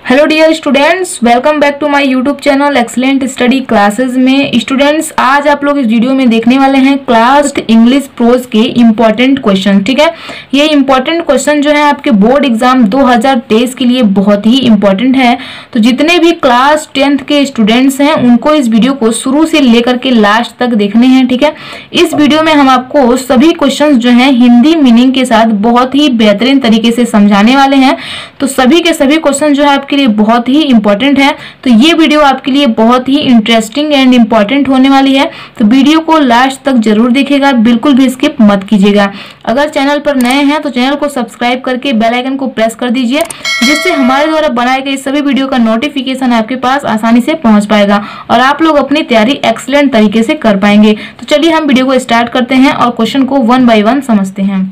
Hello dear students, welcome back to my YouTube channel excellent study classes में। Students, आज आप लोग इस वीडियो में देखने वाले हैं क्लास इंग्लिश प्रोज के इम्पोर्टेंट क्वेश्चन। ठीक है, ये इम्पोर्टेंट क्वेश्चन जो है आपके बोर्ड एग्जाम 2023 के लिए बहुत ही इम्पोर्टेंट है। तो जितने भी क्लास 10th के स्टूडेंट्स हैं उनको इस वीडियो को शुरू से लेकर के लास्ट तक देखने हैं। ठीक है, इस वीडियो में हम आपको सभी क्वेश्चन जो है हिंदी मीनिंग के साथ बहुत ही बेहतरीन तरीके से समझाने वाले हैं। तो सभी के सभी क्वेश्चन जो है आपके लिए बहुत ही इंपॉर्टेंट है। तो ये वीडियो आपके लिए बहुत ही इंटरेस्टिंग एंड इंपॉर्टेंट होने वाली है। तो वीडियो को लास्ट तक जरूर देखिएगा, बिल्कुल भी स्किप मत कीजिएगा। अगर चैनल पर नए हैं तो चैनल को सब्सक्राइब करके बेल आइकन को प्रेस कर दीजिए, जिससे हमारे द्वारा बनाए गए सभी वीडियो का नोटिफिकेशन आपके पास आसानी से पहुंच पाएगा और आप लोग अपनी तैयारी एक्सीलेंट तरीके से कर पाएंगे। तो चलिए हम वीडियो को स्टार्ट करते हैं और क्वेश्चन को वन बाय वन समझते हैं।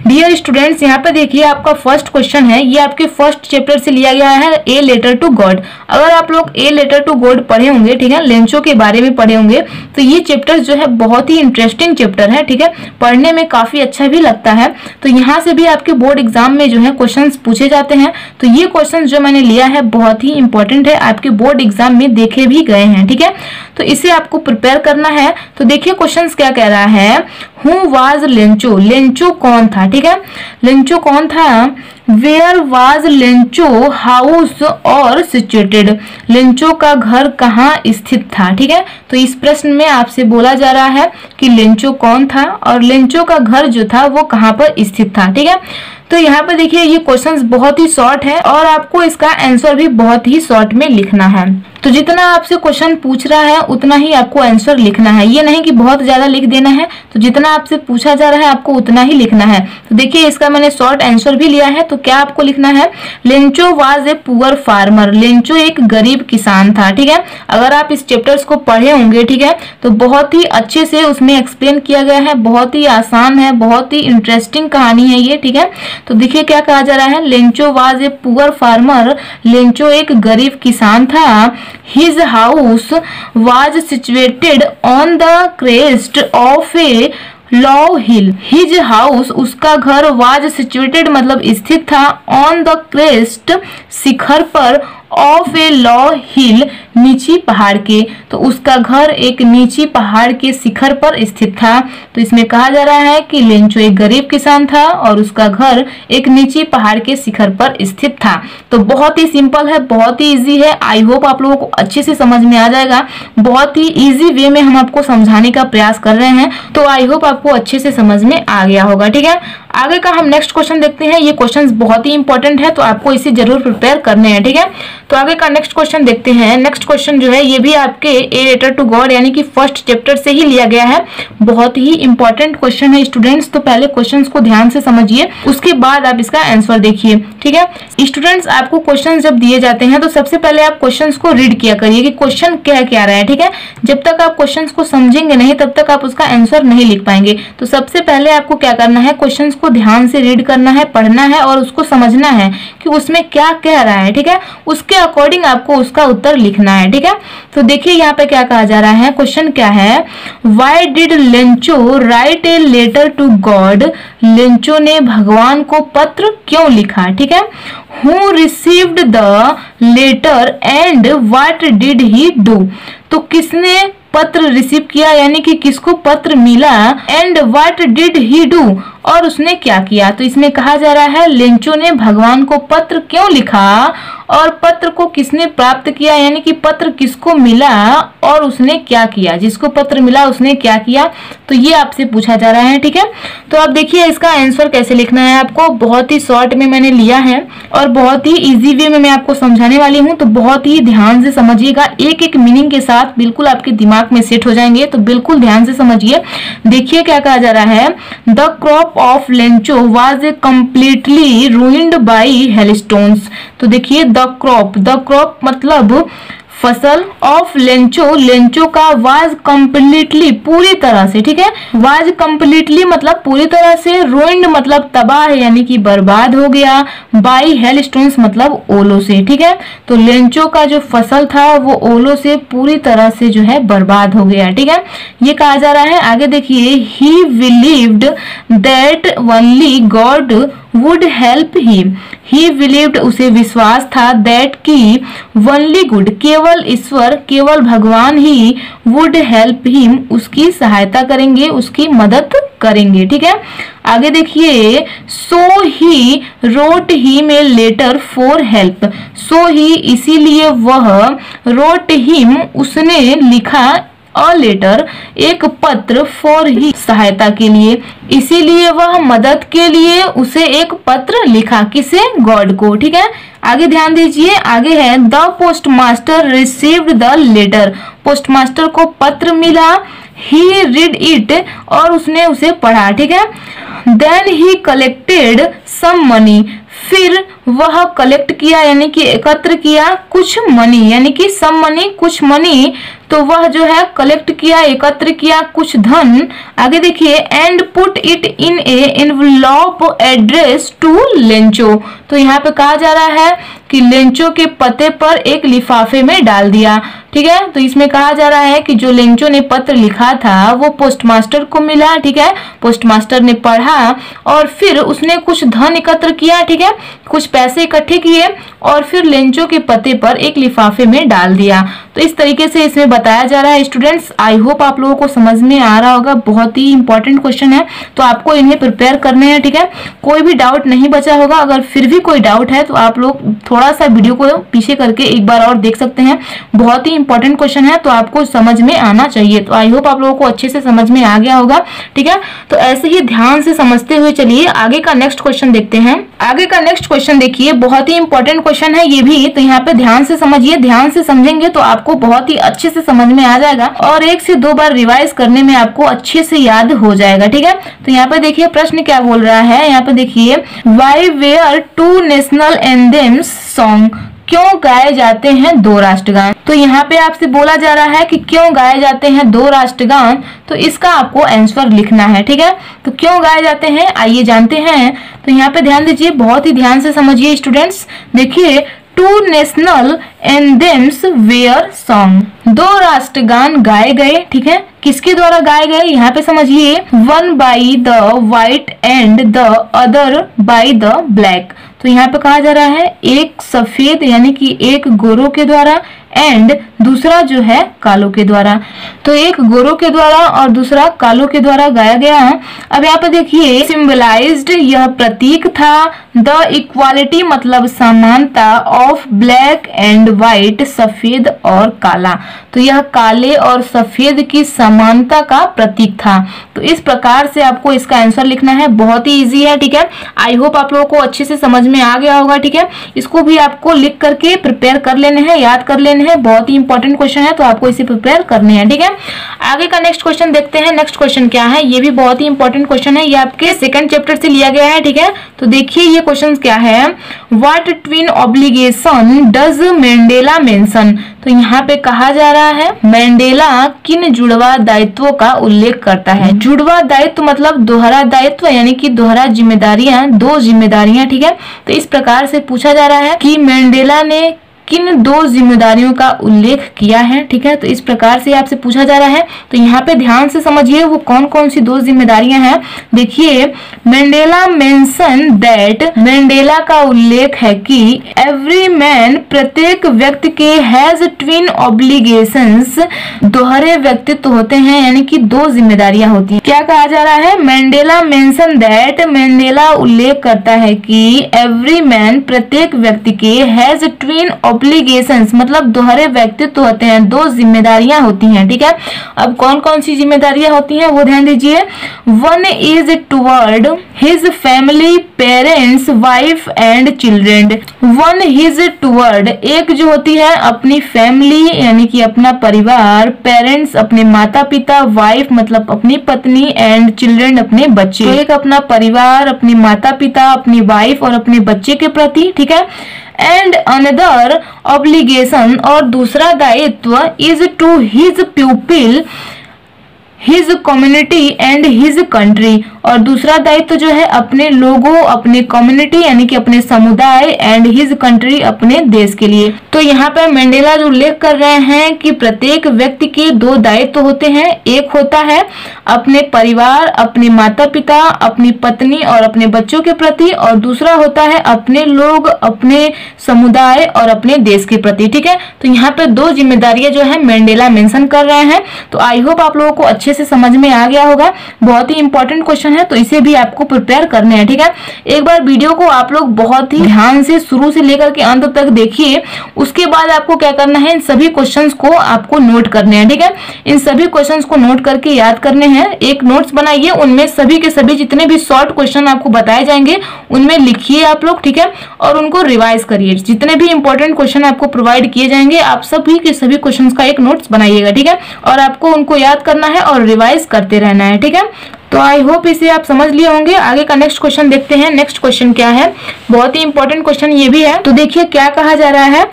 डियर स्टूडेंट्स, यहाँ पे देखिए आपका फर्स्ट क्वेश्चन है, ये आपके फर्स्ट चैप्टर से लिया गया है, ए लेटर टू गॉड। अगर आप लोग ए लेटर टू गॉड पढ़े होंगे, ठीक है, लेंचो के बारे में पढ़े होंगे, तो ये चैप्टर जो है बहुत ही इंटरेस्टिंग चैप्टर है। ठीक है, पढ़ने में काफी अच्छा भी लगता है। तो यहाँ से भी आपके बोर्ड एग्जाम में जो है क्वेश्चन पूछे जाते हैं। तो ये क्वेश्चन जो मैंने लिया है बहुत ही इंपॉर्टेंट है, आपके बोर्ड एग्जाम में देखे भी गए हैं। ठीक है, तो इसे आपको प्रिपेयर करना है। तो देखिए क्वेश्चन क्या कह रहा है, हु वाज लेंचो, लेंचो कौन था। ठीक है, लेंचो कौन था, वेयर वाज लेंचो हाउस और सिचुएटेड, लेंचो का घर कहाँ स्थित था। ठीक है, तो इस प्रश्न में आपसे बोला जा रहा है कि लेंचो कौन था और लेंचो का घर जो था वो कहाँ पर स्थित था। ठीक है, तो यहाँ पे देखिए ये क्वेश्चंस बहुत ही शॉर्ट है और आपको इसका आंसर भी बहुत ही शॉर्ट में लिखना है। तो जितना आपसे क्वेश्चन पूछ रहा है उतना ही आपको आंसर लिखना है, ये नहीं कि बहुत ज्यादा लिख देना है। तो जितना आपसे पूछा जा रहा है आपको उतना ही लिखना है। तो देखिए इसका मैंने शॉर्ट आंसर भी लिया है। तो क्या आपको लिखना है, Lencho was a poor farmer, Lencho एक गरीब किसान था। ठीक है, अगर आप इस चैप्टर्स को पढ़े होंगे, ठीक है, तो बहुत ही अच्छे से उसमें एक्सप्लेन किया गया है, बहुत ही आसान है, बहुत ही इंटरेस्टिंग कहानी है ये। ठीक है, तो देखिए क्या कहा जा रहा है, Lencho was a poor farmer, Lencho एक गरीब किसान था। His house was situated on the crest of a low hill. His house, उसका घर, was situated मतलब स्थित था, on the crest शिखर पर, of a low hill नीची पहाड़ के। तो उसका घर एक नीची पहाड़ के शिखर पर स्थित था। तो इसमें कहा जा रहा है कि लेंचो एक गरीब किसान था और उसका घर एक नीची पहाड़ के शिखर पर स्थित था। तो बहुत ही सिंपल है, बहुत ही इजी है। आई होप आप लोगों को अच्छे से समझ में आ जाएगा। बहुत ही इजी वे में हम आपको समझाने का प्रयास कर रहे हैं, तो आई होप आपको अच्छे से समझ में आ गया होगा। ठीक है, आगे का हम नेक्स्ट क्वेश्चन देखते हैं। ये क्वेश्चन बहुत ही इंपॉर्टेंट है, तो आपको इसे जरूर प्रिपेयर करने हैं। ठीक है, तो आगे का नेक्स्ट क्वेश्चन देखते हैं। नेक्स्ट क्वेश्चन जो है ये भी आपके ए लेटर टू गॉड यानी कि फर्स्ट चैप्टर से ही लिया गया है। बहुत ही इंपॉर्टेंट क्वेश्चन है स्टूडेंट्स। तो पहले क्वेश्चंस को ध्यान से समझिए, उसके बाद आप इसका आंसर देखिए। ठीक है स्टूडेंट्स, आपको क्वेश्चन जब दिए जाते हैं तो सबसे पहले आप क्वेश्चंस को रीड किया करिए कि क्वेश्चन क्या क्या रहा है। ठीक है, जब तक आप क्वेश्चंस को समझेंगे नहीं तब तक आप उसका आंसर नहीं लिख पाएंगे। तो सबसे पहले आपको क्या करना है, क्वेश्चंस को ध्यान से रीड करना है, पढ़ना है और उसको समझना है कि उसमें क्या कह रहा है। ठीक है, उसके अकॉर्डिंग आपको उसका उत्तर लिखना है। ठीक है, तो देखिए यहाँ पे क्या कहा जा रहा है, क्वेश्चन क्या है, why did Lencho write a letter to God, Lencho ने भगवान को पत्र क्यों लिखा। ठीक है, who received the letter and what did he do, तो किसने पत्र रिसीव किया यानी कि किसको पत्र मिला, and what did he do, और उसने क्या किया। तो इसमें कहा जा रहा है लेंचो ने भगवान को पत्र क्यों लिखा और पत्र को किसने प्राप्त किया यानी कि पत्र किसको मिला और उसने क्या किया, जिसको पत्र मिला उसने क्या किया। तो ये आपसे पूछा जा रहा है। ठीक है, तो आप देखिए इसका आंसर कैसे लिखना है आपको, बहुत ही शॉर्ट में मैंने लिया है और बहुत ही इजी वे में मैं आपको समझाने वाली हूँ। तो बहुत ही ध्यान से समझिएगा, एक एक मीनिंग के साथ बिल्कुल आपके दिमाग में सेट हो जाएंगे। तो बिल्कुल ध्यान से समझिए। देखिए क्या कहा जा रहा है, the crop of Lencho was a completely ruined by hailstones. तो देखिए द क्रॉप मतलब फसल ऑफ लेंचो, लेंचो का वाज कम्प्लीटली पूरी तरह से, ठीक है, वाज कम्प्लीटली मतलब पूरी तरह से, रुइंड मतलब तबाह यानी कि बर्बाद हो गया, बाई हेल स्टोन्स मतलब ओलों से, ठीक है। तो लेंचो का जो फसल था वो ओलों से पूरी तरह से जो है बर्बाद हो गया, ठीक है, ये कहा जा रहा है। आगे देखिए, ही believed that only God would help him, he believed उसे विश्वास था, दैट की ओनली गुड केवल ईश्वर, केवल भगवान ही वुड हेल्प हिम उसकी सहायता करेंगे, उसकी मदद करेंगे, ठीक है। आगे देखिए, so he wrote him a letter for help, so he इसीलिए वह, रोट हिम उसने लिखा, अ लेटर एक पत्र, फॉर ही सहायता के लिए, इसीलिए वह मदद के लिए उसे एक पत्र लिखा, किसे, गॉड को, ठीक है। आगे ध्यान दीजिए, आगे है the postmaster received the letter, postmaster को पत्र मिला, ही रीड इट और उसने उसे पढ़ा, ठीक है। Then he collected some money, फिर वह कलेक्ट किया यानी कि एकत्र किया कुछ मनी, यानी कि सम मनी कुछ मनी, तो वह जो है कलेक्ट किया, एकत्र किया कुछ धन। आगे देखिए, and put it in a envelope address to Lencho, तो यहाँ पे कहा जा रहा है कि लेंचो के पते पर एक लिफाफे में डाल दिया, ठीक है। तो इसमें कहा जा रहा है कि जो लेंचो ने पत्र लिखा था वो पोस्टमास्टर को मिला, ठीक है, पोस्टमास्टर ने पढ़ा और फिर उसने कुछ धन एकत्र किया, ठीक है, कुछ पैसे इकट्ठे किए और फिर लेंचो के पते पर एक लिफाफे में डाल दिया। तो इस तरीके से इसमें बताया जा रहा है स्टूडेंट्स। आई होप आप लोगों को समझ में आ रहा होगा, बहुत ही इंपॉर्टेंट क्वेश्चन है, तो आपको इन्हें प्रिपेयर करने हैं, ठीक है। कोई भी डाउट नहीं बचा होगा, अगर फिर भी कोई डाउट है तो आप लोग थोड़ा सा वीडियो को पीछे करके एक बार और देख सकते हैं, बहुत ही इंपॉर्टेंट क्वेश्चन है, तो आपको समझ में आना चाहिए। तो आई होप आप लोगों को अच्छे से समझ में आ गया होगा, ठीक है। तो ऐसे ही ध्यान से समझते हुए चलिए आगे का नेक्स्ट क्वेश्चन देखते हैं। आगे का नेक्स्ट क्वेश्चन देखिए, बहुत ही इंपॉर्टेंट क्वेश्चन है ये भी, तो यहाँ पे ध्यान से समझिए, ध्यान से समझेंगे तो आपको बहुत ही अच्छे से समझ में आ जाएगा और 1 से 2 बार रिवाइज करने में आपको अच्छे से याद हो जाएगा, ठीक है। तो यहाँ पे देखिए प्रश्न क्या बोल रहा है, यहाँ पे देखिए, why were two national anthems song, क्यों गाए जाते हैं 2 राष्ट्रगान। तो यहाँ पे आपसे बोला जा रहा है कि क्यों गाए जाते हैं 2 राष्ट्रगान, तो इसका आपको आंसर लिखना है, ठीक है। तो क्यों गाए जाते हैं आइए जानते हैं। तो यहाँ पे ध्यान दीजिए, बहुत ही ध्यान से समझिए स्टूडेंट्स। देखिए, 2 नेशनल एंथेम्स वेयर सॉन्ग, 2 राष्ट्रगान गाए गए, ठीक है, किसके द्वारा गाए गए यहाँ पे समझिए, one by the white and the other by the black. तो यहाँ पे कहा जा रहा है एक सफेद यानी कि एक गोरों के द्वारा एंड दूसरा जो है कालों के द्वारा, तो एक गोरों के द्वारा और दूसरा कालों के द्वारा गाया गया है। अब यहाँ पे देखिए, सिंबलाइज्ड यह प्रतीक था, द इक्वालिटी मतलब समानता, ऑफ ब्लैक एंड व्हाइट सफेद और काला, तो यह काले और सफेद की समानता का प्रतीक था। तो इस प्रकार से आपको इसका आंसर लिखना है, बहुत ही इजी है, ठीक है। आई होप आप लोगों को अच्छे से समझ में आ गया होगा, ठीक है। इसको भी आपको लिख करके प्रिपेयर कर लेने हैं, याद कर लेने हैं, बहुत ही इंपॉर्टेंट क्वेश्चन है, तो आपको इसे प्रिपेयर करने हैं, ठीक है। आगे का नेक्स्ट क्वेश्चन देखते हैं। नेक्स्ट क्वेश्चन क्या है, ये भी बहुत ही इंपॉर्टेंट क्वेश्चन है, ये आपके 2nd चैप्टर से लिया गया है, ठीक है। तो देखिए ये क्वेश्चन क्या है, what twin obligation does mandala mention, तो यहाँ पे कहा जा रहा है मैंडेला किन जुड़वा दायित्वों का उल्लेख करता है। जुड़वा दायित्व मतलब दोहरा दायित्व यानी कि दोहरा जिम्मेदारियां, 2 जिम्मेदारियां, ठीक है। तो इस प्रकार से पूछा जा रहा है कि मैंडेला ने किन 2 जिम्मेदारियों का उल्लेख किया है, ठीक है। तो इस प्रकार से आपसे पूछा जा रहा है, तो यहाँ पे ध्यान से समझिए वो कौन कौन सी 2 जिम्मेदारियां हैं। देखिए, मैंडेला मेंशन दैट, मैंडेला का उल्लेख है कि एवरी मैन प्रत्येक व्यक्ति के हैज ट्विन ऑब्लिगेशंस, दोहरे व्यक्तित्व होते हैं यानी कि 2 जिम्मेदारियां होती हैं। क्या कहा जा रहा है, मैंडेला मेंशन दैट, मैंडेला उल्लेख करता है कि एवरी मैन प्रत्येक व्यक्ति के हैज ट्विन ऑब्लिगेशंस मतलब दोहरे व्यक्तित्व होते हैं, 2 जिम्मेदारियां होती हैं, ठीक है। अब कौन कौन सी जिम्मेदारियां होती हैं वो ध्यान दीजिए। One is toward his family, parents, wife and children. One his toward, एक जो होती है अपनी फैमिली यानी कि अपना परिवार, पेरेंट्स अपने माता पिता, वाइफ मतलब अपनी पत्नी एंड चिल्ड्रेन अपने बच्चे। एक अपना परिवार, अपने माता पिता, अपनी वाइफ और अपने बच्चे के प्रति, ठीक है। एंड अनदर ऑब्लिगेशन, और दूसरा दायित्व is to his pupil, his community and his country, और दूसरा दायित्व जो है अपने लोगों, अपने कम्युनिटी यानी कि अपने समुदाय, एंड हिज कंट्री अपने देश के लिए। तो यहाँ पे मंडेला जो उल्लेख कर रहे हैं कि प्रत्येक व्यक्ति के दो दायित्व होते हैं, एक होता है अपने परिवार, अपने माता पिता, अपनी पत्नी और अपने बच्चों के प्रति, और दूसरा होता है अपने लोग, अपने समुदाय और अपने देश के प्रति। ठीक है, तो यहाँ पे दो जिम्मेदारियां जो है मंडेला मेंशन कर रहे हैं। तो आई होप आप लोगों को अच्छे से समझ में आ गया होगा। बहुत ही इंपॉर्टेंट क्वेश्चन है, तो इसे भी आपको प्रिपेयर करने हैं। ठीक है, एक बार वीडियो को आप लोग बहुत ही ध्यान से शुरू से लेकर के अंत तक देखिए, उसके बाद आपको क्या करना है, इन सभी क्वेश्चंस को आपको नोट करने हैं। ठीक है, इन सभी क्वेश्चंस को नोट करके याद करने हैं। एक नोट्स बनाइए, उनमें सभी के सभी जितने भी शॉर्ट क्वेश्चन आपको बताए जाएंगे उनमें लिखिए आप लोग। ठीक है, और उनको रिवाइज करिए। जितने भी इंपॉर्टेंट क्वेश्चन आपको प्रोवाइड किए जाएंगे आप सभी के सभी क्वेश्चन का एक नोट्स बनाइएगा। ठीक है, और आपको उनको याद करना है और रिवाइज करते रहना है। ठीक है, तो आई होप इसे आप समझ लिए होंगे। आगे का नेक्स्ट क्वेश्चन देखते हैं। नेक्स्ट क्वेश्चन क्या है, बहुत ही इंपॉर्टेंट क्वेश्चन ये भी है। तो देखिए क्या कहा जा रहा है,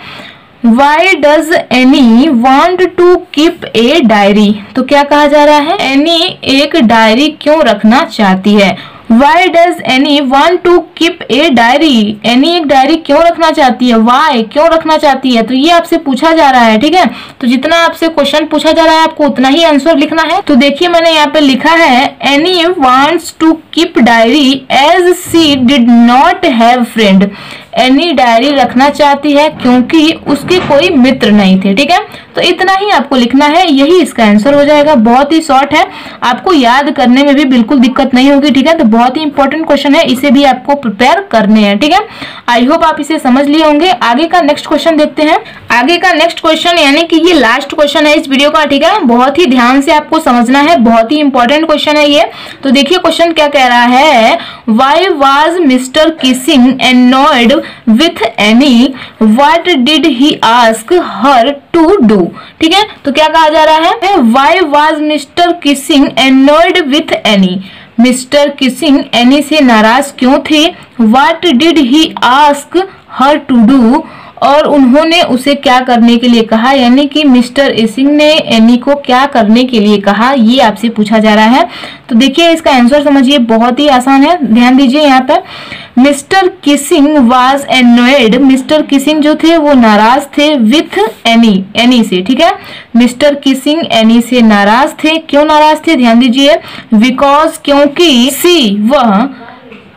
Why does Annie want to keep a diary? तो क्या कहा जा रहा है, एनी एक डायरी क्यों रखना चाहती है। Why does Annie want to keep a diary? Any एक डायरी क्यों रखना चाहती है, Why क्यों रखना चाहती है, तो ये आपसे पूछा जा रहा है। ठीक है, तो जितना आपसे क्वेश्चन पूछा जा रहा है आपको उतना ही आंसर लिखना है। तो देखिए मैंने यहाँ पे लिखा है, Annie wants to keep diary as she did not have friend. Any diary रखना चाहती है क्योंकि उसके कोई मित्र नहीं थे। ठीक है, तो इतना ही आपको लिखना है, यही इसका आंसर हो जाएगा। बहुत ही शॉर्ट है, आपको याद करने में भी बिल्कुल दिक्कत नहीं होगी। ठीक है, तो बहुत ही इंपॉर्टेंट क्वेश्चन है, इसे भी आपको प्रिपेयर करने हैं। ठीक है, आई होप आप इसे समझ लिए होंगे। आगे का नेक्स्ट क्वेश्चन देखते हैं। आगे का नेक्स्ट क्वेश्चन यानी कि ये लास्ट क्वेश्चन है इस वीडियो का। ठीक है, बहुत ही ध्यान से आपको समझना है, बहुत ही इंपॉर्टेंट क्वेश्चन है ये। तो देखिए क्वेश्चन क्या कह रहा है, why was mister Keesing annoyed with Annie? What did he ask her to do? ठीक है, तो क्या कहा जा रहा है, Why was Mr. Kissing annoyed with Annie? Mister Keesing any से नाराज क्यों थे। What did he ask her to do? और उन्होंने उसे क्या करने के लिए कहा, यानी कि मिस्टर इसिंग ने एनी को क्या करने के लिए कहा, ये आपसे पूछा जा रहा है। तो देखिए इसका आंसर समझिए, बहुत ही आसान है, ध्यान दीजिए यहाँ पर। Mister Keesing was annoyed, mister Keesing जो थे वो नाराज थे विथ एनी, एनी से। ठीक है, मिस्टर किसिंग एनी से नाराज थे। क्यों नाराज थे, ध्यान दीजिए, बिकॉज क्योंकि सी वह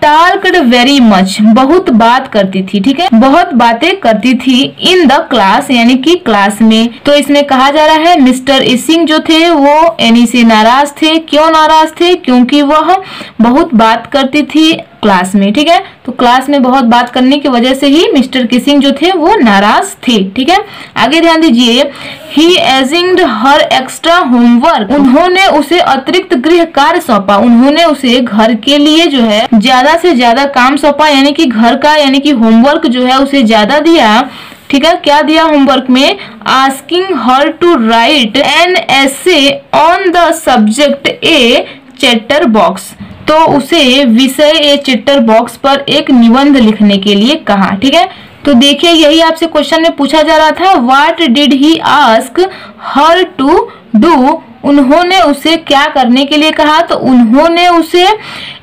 टाल्क्ड वेरी मच, बहुत बात करती थी। ठीक है, बहुत बातें करती थी इन द क्लास, यानी कि क्लास में। तो इसमें कहा जा रहा है मिस्टर इसिंग जो थे वो एनी से नाराज थे। क्यों नाराज थे, क्योंकि वह बहुत बात करती थी क्लास में। ठीक है, तो क्लास में बहुत बात करने की वजह से ही मिस्टर किसिंग जो थे वो नाराज थे। ठीक है, आगे ध्यान दीजिए, ही एजिंग्ड हर एक्स्ट्रा होमवर्क, उन्होंने उसे अतिरिक्त गृह कार्य सौंपा। उन्होंने उसे घर के लिए जो है ज्यादा से ज्यादा काम सौंपा, यानी कि घर का यानी कि होमवर्क जो है उसे ज्यादा दिया। ठीक है, क्या दिया होमवर्क में, asking her to write an essay on the subject a chatter box, तो उसे विषय ए चैटर बॉक्स पर एक निबंध लिखने के लिए कहा। ठीक है, तो देखिए यही आपसे क्वेश्चन में पूछा जा रहा था, what did he ask her to do, उन्होंने उसे क्या करने के लिए कहा, तो उन्होंने उसे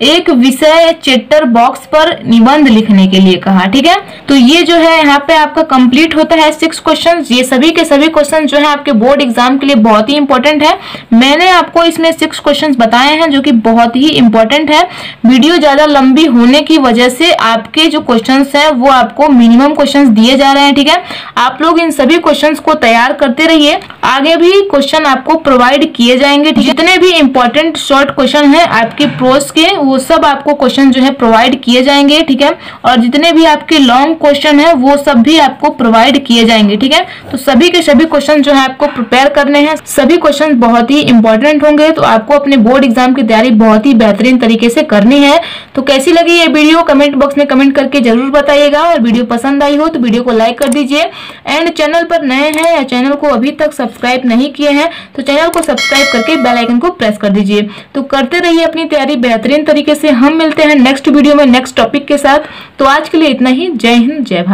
एक विषय चैटर बॉक्स पर निबंध लिखने के लिए कहा। ठीक है, तो ये जो है यहाँ पे आपका कंप्लीट होता है 6 क्वेश्चन। ये सभी के सभी क्वेश्चन जो है आपके बोर्ड एग्जाम के लिए बहुत ही इंपॉर्टेंट है। मैंने आपको इसमें 6 क्वेश्चन बताए हैं जो कि बहुत ही इंपॉर्टेंट है। वीडियो ज्यादा लंबी होने की वजह से आपके जो क्वेश्चन है वो आपको मिनिमम क्वेश्चन दिए जा रहे हैं। ठीक है, आप लोग इन सभी क्वेश्चन को तैयार करते रहिए, आगे भी क्वेश्चन आपको प्रोवाइड किए जाएंगे। जितने भी इंपॉर्टेंट शॉर्ट क्वेश्चन हैं आपके प्रोज के वो सब आपको क्वेश्चन जो है प्रोवाइड किए जाएंगे। ठीक है, और जितने भी आपके लॉन्ग क्वेश्चन है वो सब भी आपको प्रोवाइड किए जाएंगे। ठीक है, तो सभी के सभी क्वेश्चन जो है आपको प्रिपेयर करने हैं। सभी क्वेश्चन बहुत ही इंपॉर्टेंट होंगे, तो आपको अपने बोर्ड एग्जाम की तैयारी बहुत ही बेहतरीन तरीके से करनी है। तो कैसी लगी ये वीडियो कमेंट बॉक्स में कमेंट करके जरूर बताइएगा, और वीडियो पसंद आई हो तो वीडियो को लाइक कर दीजिए। एंड चैनल पर नए हैं या चैनल को अभी तक सब्सक्राइब नहीं किए हैं तो चैनल को सब्सक्राइब करके बेल आइकन को प्रेस कर दीजिए। तो करते रहिए अपनी तैयारी बेहतरीन तरीके से। हम मिलते हैं नेक्स्ट वीडियो में नेक्स्ट टॉपिक के साथ। तो आज के लिए इतना ही। जय हिंद, जय भारत।